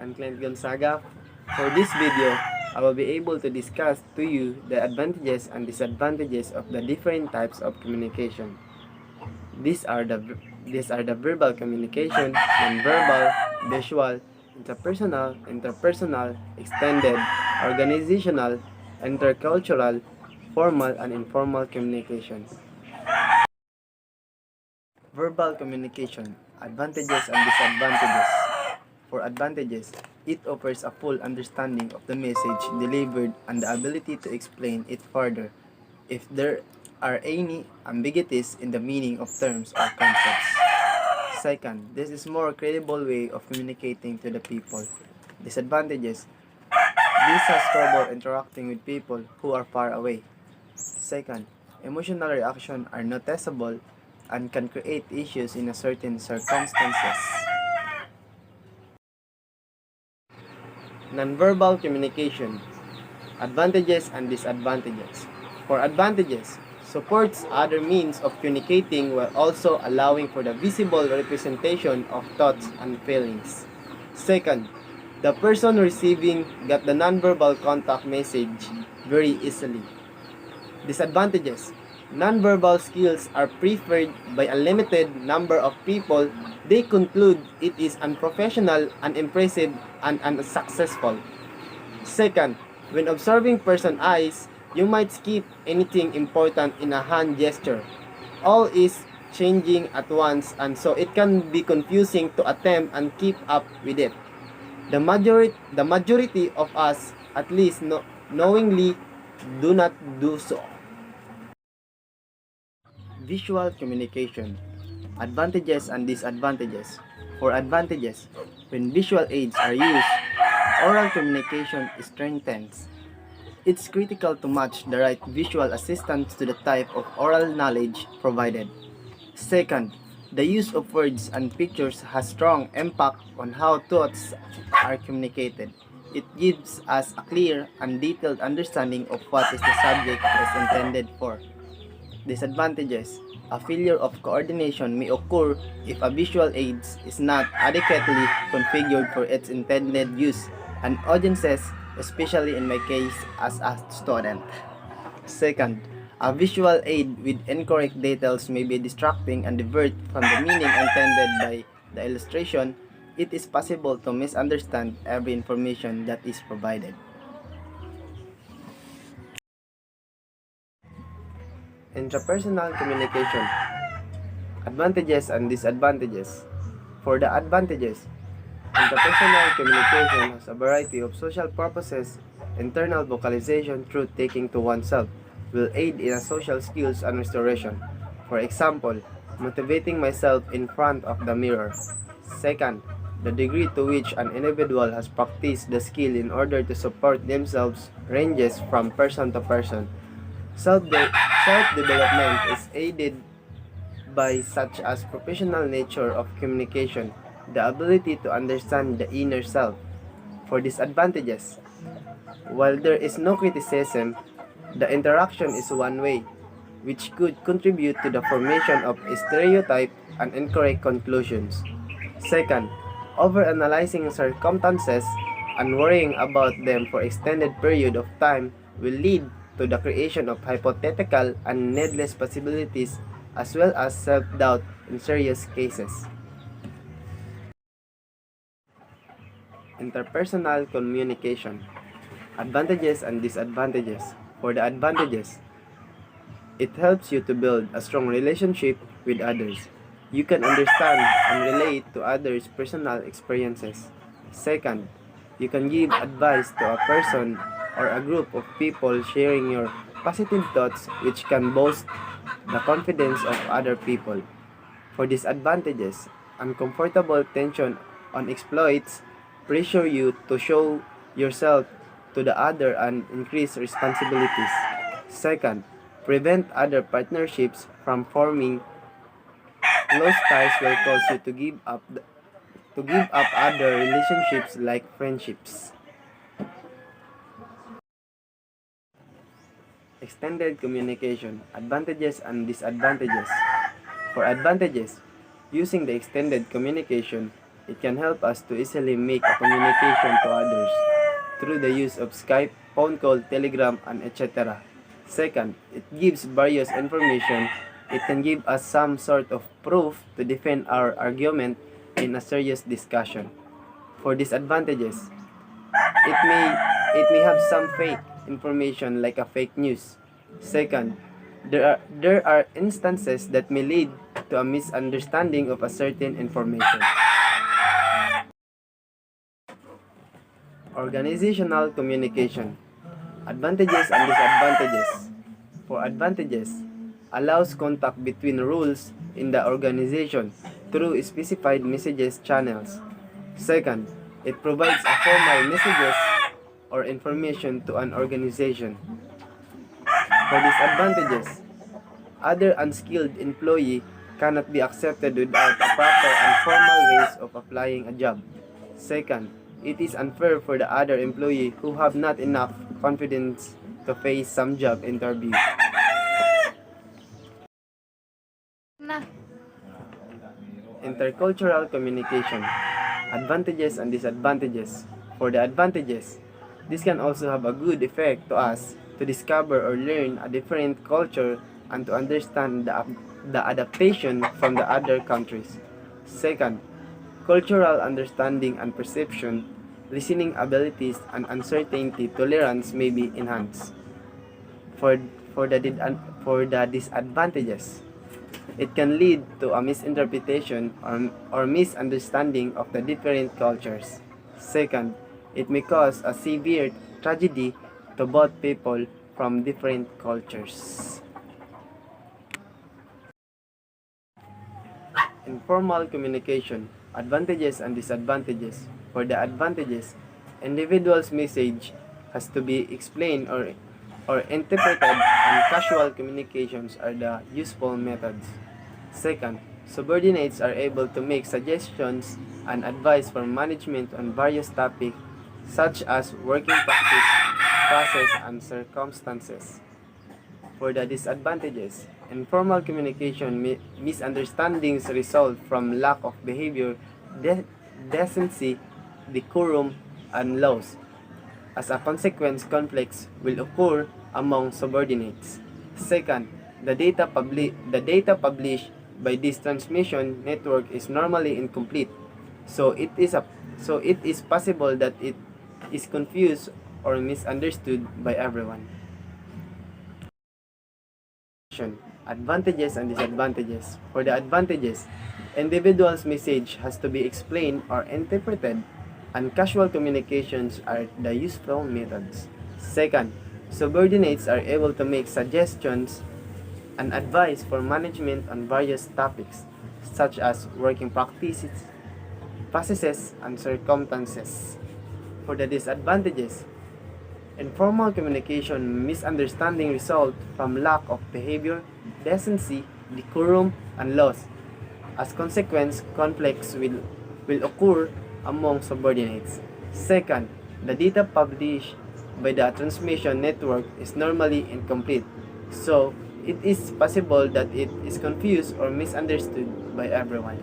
I'm Clint Gonzaga. For this video, I will be able to discuss to you the advantages and disadvantages of the different types of communication. These are the verbal communication, non-verbal, visual, interpersonal, extended, organizational, intercultural, formal and informal communication. Verbal communication, advantages and disadvantages. For advantages, it offers a full understanding of the message delivered and the ability to explain it further if there are any ambiguities in the meaning of terms or concepts. Second, this is more credible way of communicating to the people. Disadvantages, this has trouble interacting with people who are far away. Second, emotional reactions are noticeable and can create issues in a certain circumstances. Nonverbal communication, advantages and disadvantages. For advantages, supports other means of communicating while also allowing for the visible representation of thoughts and feelings. Second, the person receiving got the nonverbal contact message very easily. Disadvantages, nonverbal skills are preferred by a limited number of people. They conclude it is unprofessional, unimpressive, and unsuccessful. Second, when observing person eyes, you might skip anything important in a hand gesture. All is changing at once and so it can be confusing to attempt and keep up with it. The majority of us, at least knowingly, do not do so. Visual communication, advantages and disadvantages. For advantages, when visual aids are used, oral communication strengthens. It's critical to match the right visual assistance to the type of oral knowledge provided. Second, the use of words and pictures has strong impact on how thoughts are communicated. It gives us a clear and detailed understanding of what is the subject is intended for. Disadvantages, a failure of coordination may occur if a visual aid is not adequately configured for its intended use, and audiences, especially in my case as a student. Second, a visual aid with incorrect details may be distracting and divert from the meaning intended by the illustration. It is possible to misunderstand every information that is provided. Intrapersonal communication, advantages and disadvantages. For the advantages, interpersonal communication has a variety of social purposes. Internal vocalization through taking to oneself will aid in a social skills and restoration. For example, motivating myself in front of the mirror. Second, the degree to which an individual has practiced the skill in order to support themselves ranges from person to person. Self-development is aided by such as professional nature of communication, the ability to understand the inner self. For disadvantages, while there is no criticism, the interaction is one way, which could contribute to the formation of stereotype and incorrect conclusions. Second, overanalyzing circumstances and worrying about them for extended period of time will lead to the creation of hypothetical and needless possibilities as well as self-doubt in serious cases. Interpersonal communication, advantages and disadvantages. For the advantages, it helps you to build a strong relationship with others. You can understand and relate to others' personal experiences. Second, you can give advice to a person or a group of people sharing your positive thoughts which can boost the confidence of other people. For disadvantages, uncomfortable tension on exploits pressure you to show yourself to the other and increase responsibilities. Second, prevent other partnerships from forming. Close ties will cause you to give up other relationships like friendships. Extended communication, advantages and disadvantages. For advantages, using the extended communication, It can help us to easily make a communication to others through the use of Skype, phone call, Telegram, and etc. Second, it gives various information. It can give us some sort of proof to defend our argument in a serious discussion. For disadvantages, it may it may have some fake information like a fake news. Second, there are instances that may lead to a misunderstanding of a certain information. Organizational communication. Advantages and disadvantages. For advantages, allows contact between roles in the organization through specified messages channels. Second, it provides a formal messages or information to an organization. For disadvantages, other unskilled employee cannot be accepted without a proper and formal ways of applying a job. Second, it is unfair for the other employee who have not enough confidence to face some job interview. Intercultural communication. Advantages and disadvantages. For the advantages, this can also have a good effect to us to discover or learn a different culture and to understand the adaptation from the other countries. Second, cultural understanding and perception, listening abilities, and uncertainty tolerance may be enhanced. For the disadvantages, it can lead to a misinterpretation or misunderstanding of the different cultures. Second, it may cause a severe tragedy to both people from different cultures. Informal communication. Advantages and disadvantages. For the advantages, individual's message has to be explained or interpreted, and casual communications are the useful methods. Second, subordinates are able to make suggestions and advice for management on various topics such as working practice, process, and circumstances. For the disadvantages, informal communication misunderstandings result from lack of behavior, decency, decorum, and laws. As a consequence, conflicts will occur among subordinates. Second, the data published by this transmission network is normally incomplete, so it is possible that it is confused or misunderstood by everyone. Advantages and disadvantages. For the advantages, individual's message has to be explained or interpreted, and casual communications are the useful methods. Second, subordinates are able to make suggestions and advice for management on various topics, such as working practices, processes, and circumstances. For the disadvantages, informal communication misunderstanding result from lack of behavior, decency, decorum, and laws. As consequence, conflicts will occur among subordinates. Second, the data published by the transmission network is normally incomplete, so it is possible that it is confused or misunderstood by everyone.